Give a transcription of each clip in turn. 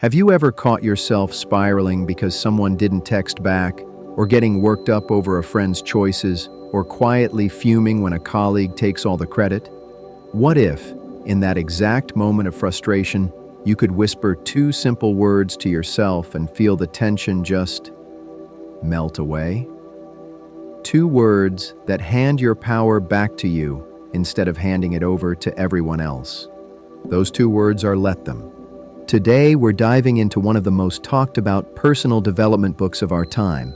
Have you ever caught yourself spiraling because someone didn't text back, or getting worked up over a friend's choices, or quietly fuming when a colleague takes all the credit? What if, in that exact moment of frustration, you could whisper two simple words to yourself and feel the tension just melt away? Two words that hand your power back to you instead of handing it over to everyone else. Those two words are let them. Today, we're diving into one of the most talked about personal development books of our time,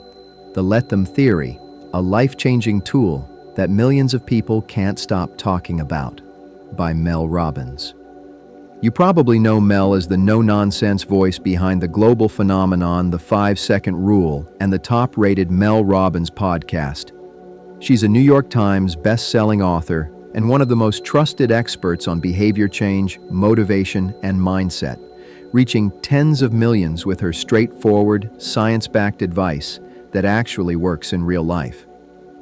The Let Them Theory, a life-changing tool that millions of people can't stop talking about, by Mel Robbins. You probably know Mel as the no-nonsense voice behind the global phenomenon The 5-Second Rule and the top-rated Mel Robbins podcast. She's a New York Times best-selling author and one of the most trusted experts on behavior change, motivation, and mindset, reaching tens of millions with her straightforward, science-backed advice that actually works in real life.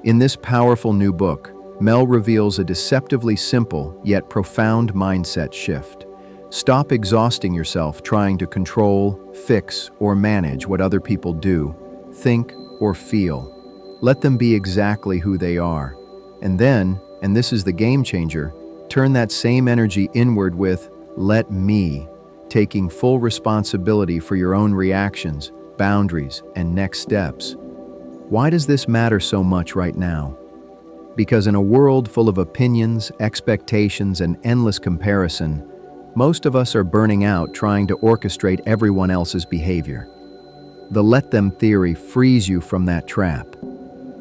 In this powerful new book, Mel reveals a deceptively simple yet profound mindset shift. Stop exhausting yourself trying to control, fix, or manage what other people do, think, or feel. Let them be exactly who they are. And then, and this is the game changer, turn that same energy inward with "let me," taking full responsibility for your own reactions, boundaries, and next steps. Why does this matter so much right now? Because in a world full of opinions, expectations, and endless comparison, most of us are burning out trying to orchestrate everyone else's behavior. The let them theory frees you from that trap.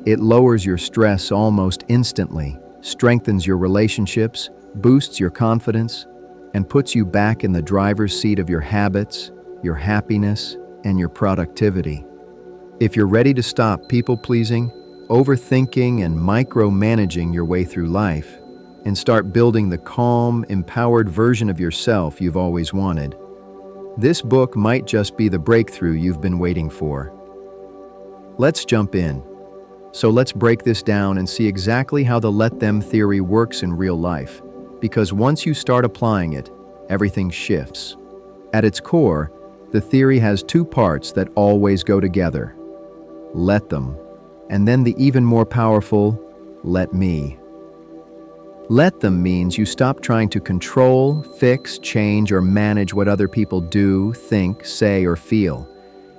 It lowers your stress almost instantly, strengthens your relationships, boosts your confidence, and puts you back in the driver's seat of your habits, your happiness, and your productivity. If you're ready to stop people-pleasing, overthinking, and micromanaging your way through life, and start building the calm, empowered version of yourself you've always wanted, this book might just be the breakthrough you've been waiting for. Let's jump in. So let's break this down and see exactly how the let them theory works in real life. Because once you start applying it, everything shifts. At its core, the theory has two parts that always go together. Let them, and then the even more powerful, let me. Let them means you stop trying to control, fix, change, or manage what other people do, think, say, or feel.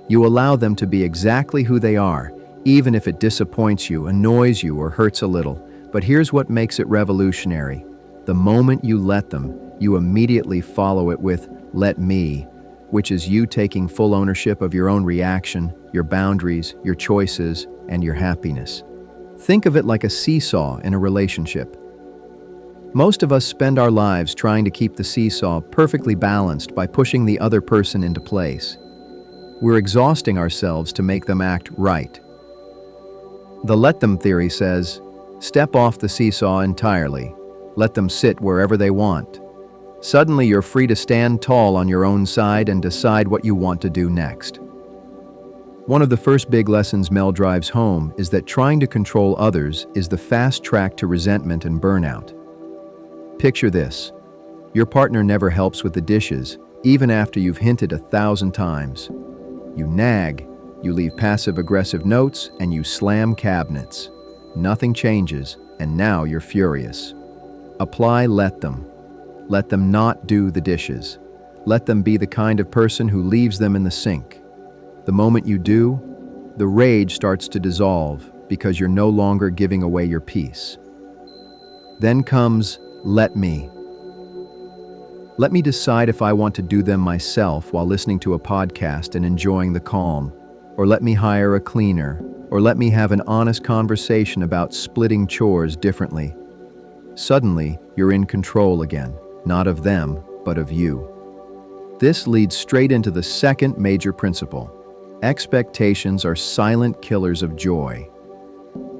You allow them to be exactly who they are, even if it disappoints you, annoys you, or hurts a little. But here's what makes it revolutionary. The moment you let them, you immediately follow it with let me, which is you taking full ownership of your own reaction, your boundaries, your choices, and your happiness. Think of it like a seesaw in a relationship. Most of us spend our lives trying to keep the seesaw perfectly balanced by pushing the other person into place. We're exhausting ourselves to make them act right. The let them theory says, step off the seesaw entirely. Let them sit wherever they want. Suddenly you're free to stand tall on your own side and decide what you want to do next. One of the first big lessons Mel drives home is that trying to control others is the fast track to resentment and burnout. Picture this. Your partner never helps with the dishes, even after you've hinted 1,000 times. You nag, you leave passive-aggressive notes, and you slam cabinets. Nothing changes, and now you're furious. Apply let them. Let them not do the dishes. Let them be the kind of person who leaves them in the sink. The moment you do, the rage starts to dissolve because you're no longer giving away your peace. Then comes let me. Let me decide if I want to do them myself while listening to a podcast and enjoying the calm, or let me hire a cleaner, or let me have an honest conversation about splitting chores differently. Suddenly, you're in control again, not of them, but of you. This leads straight into the second major principle. Expectations are silent killers of joy.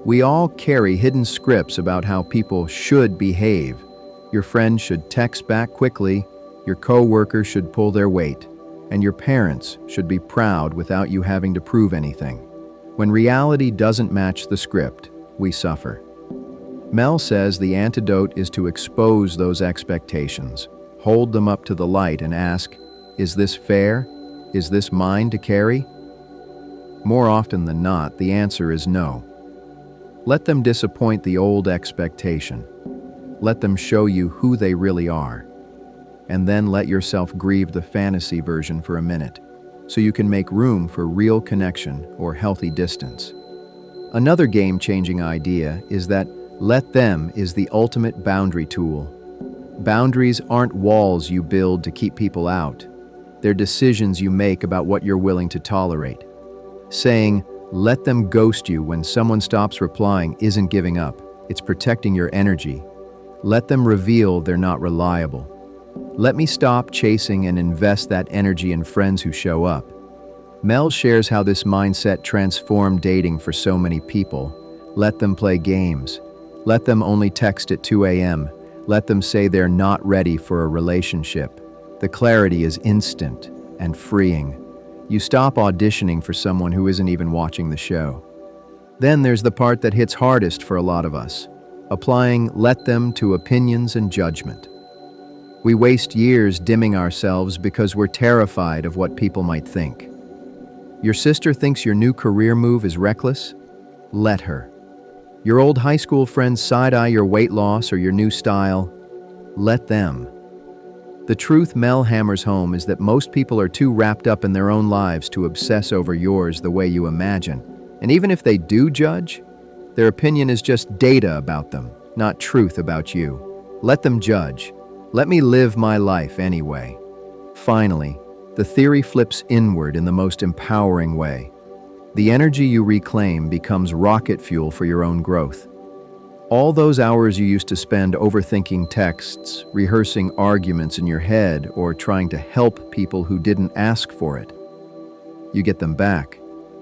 We all carry hidden scripts about how people should behave. Your friend should text back quickly, your coworker should pull their weight, and your parents should be proud without you having to prove anything. When reality doesn't match the script, we suffer. Mel says the antidote is to expose those expectations, hold them up to the light and ask, is this fair? Is this mine to carry? More often than not, the answer is no. Let them disappoint the old expectation. Let them show you who they really are. And then let yourself grieve the fantasy version for a minute, so you can make room for real connection or healthy distance. Another game-changing idea is that let them is the ultimate boundary tool. Boundaries aren't walls you build to keep people out. They're decisions you make about what you're willing to tolerate. Saying, let them ghost you when someone stops replying isn't giving up. It's protecting your energy. Let them reveal they're not reliable. Let me stop chasing and invest that energy in friends who show up. Mel shares how this mindset transformed dating for so many people. Let them play games. Let them only text at 2 a.m. Let them say they're not ready for a relationship. The clarity is instant and freeing. You stop auditioning for someone who isn't even watching the show. Then there's the part that hits hardest for a lot of us, applying let them to opinions and judgment. We waste years dimming ourselves because we're terrified of what people might think. Your sister thinks your new career move is reckless? Let her. Your old high school friends side-eye your weight loss or your new style? Let them. The truth Mel hammers home is that most people are too wrapped up in their own lives to obsess over yours the way you imagine. And even if they do judge, their opinion is just data about them, not truth about you. Let them judge. Let me live my life anyway. Finally, the theory flips inward in the most empowering way. The energy you reclaim becomes rocket fuel for your own growth. All those hours you used to spend overthinking texts, rehearsing arguments in your head, or trying to help people who didn't ask for it. You get them back.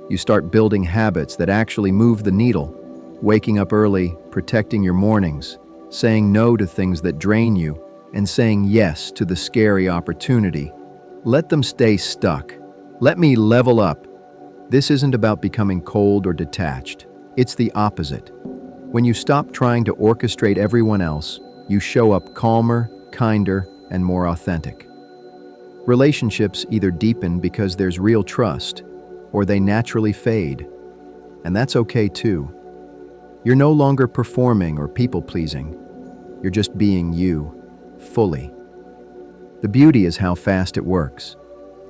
You start building habits that actually move the needle. Waking up early, protecting your mornings, saying no to things that drain you, and saying yes to the scary opportunity. Let them stay stuck. Let me level up. This isn't about becoming cold or detached. It's the opposite. When you stop trying to orchestrate everyone else, you show up calmer, kinder, and more authentic. Relationships either deepen because there's real trust, or they naturally fade. And that's okay too. You're no longer performing or people-pleasing. You're just being you, fully. The beauty is how fast it works.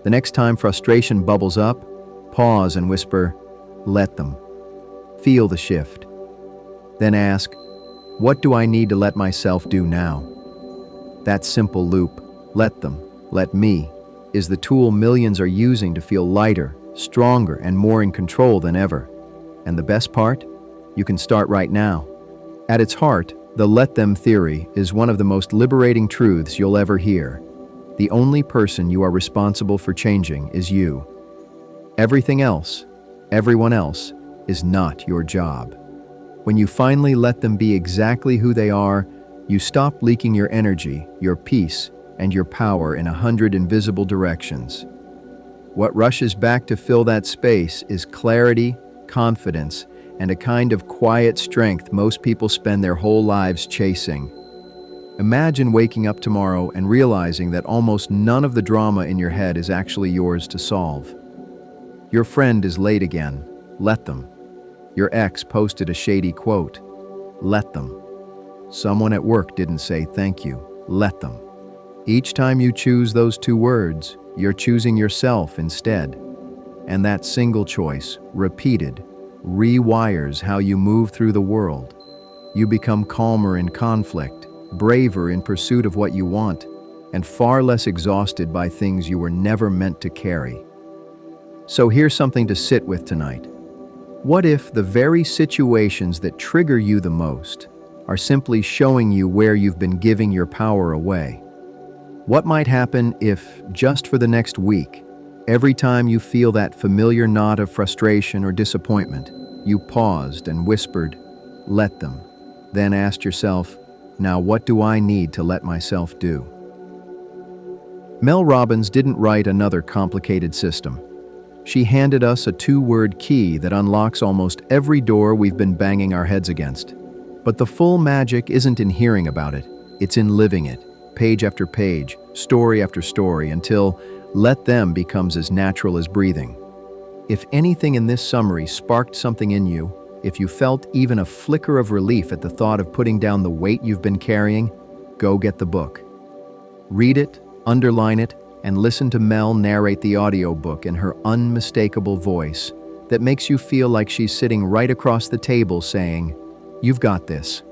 The next time frustration bubbles up, pause and whisper, let them. Feel the shift. Then ask, what do I need to let myself do now? That simple loop, let them, let me, is the tool millions are using to feel lighter, stronger, and more in control than ever. And the best part? You can start right now. At its heart, the let them theory is one of the most liberating truths you'll ever hear. The only person you are responsible for changing is you. Everything else, everyone else, is not your job. When you finally let them be exactly who they are, you stop leaking your energy, your peace, and your power in 100 invisible directions. What rushes back to fill that space is clarity, confidence, and a kind of quiet strength most people spend their whole lives chasing. Imagine waking up tomorrow and realizing that almost none of the drama in your head is actually yours to solve. Your friend is late again. Let them. Your ex posted a shady quote. Let them. Someone at work didn't say thank you. Let them. Each time you choose those two words, you're choosing yourself instead. And that single choice, repeated, rewires how you move through the world. You become calmer in conflict, braver in pursuit of what you want, and far less exhausted by things you were never meant to carry. So here's something to sit with tonight. What if the very situations that trigger you the most are simply showing you where you've been giving your power away? What might happen if, just for the next week, every time you feel that familiar knot of frustration or disappointment, you paused and whispered, let them, then asked yourself, now what do I need to let myself do? Mel Robbins didn't write another complicated system. She handed us a two-word key that unlocks almost every door we've been banging our heads against. But the full magic isn't in hearing about it, it's in living it, page after page, story after story, until, Let them becomes as natural as breathing. If anything in this summary sparked something in you, if you felt even a flicker of relief at the thought of putting down the weight you've been carrying, go get the book. Read it, underline it, and listen to Mel narrate the audiobook in her unmistakable voice that makes you feel like she's sitting right across the table saying, "You've got this."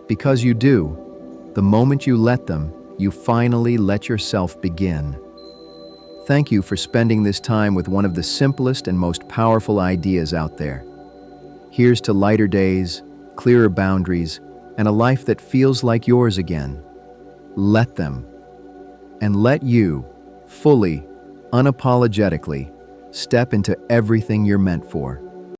Because you do, the moment you let them, you finally let yourself begin. Thank you for spending this time with one of the simplest and most powerful ideas out there. Here's to lighter days, clearer boundaries, and a life that feels like yours again. Let them. And let you, fully, unapologetically, step into everything you're meant for.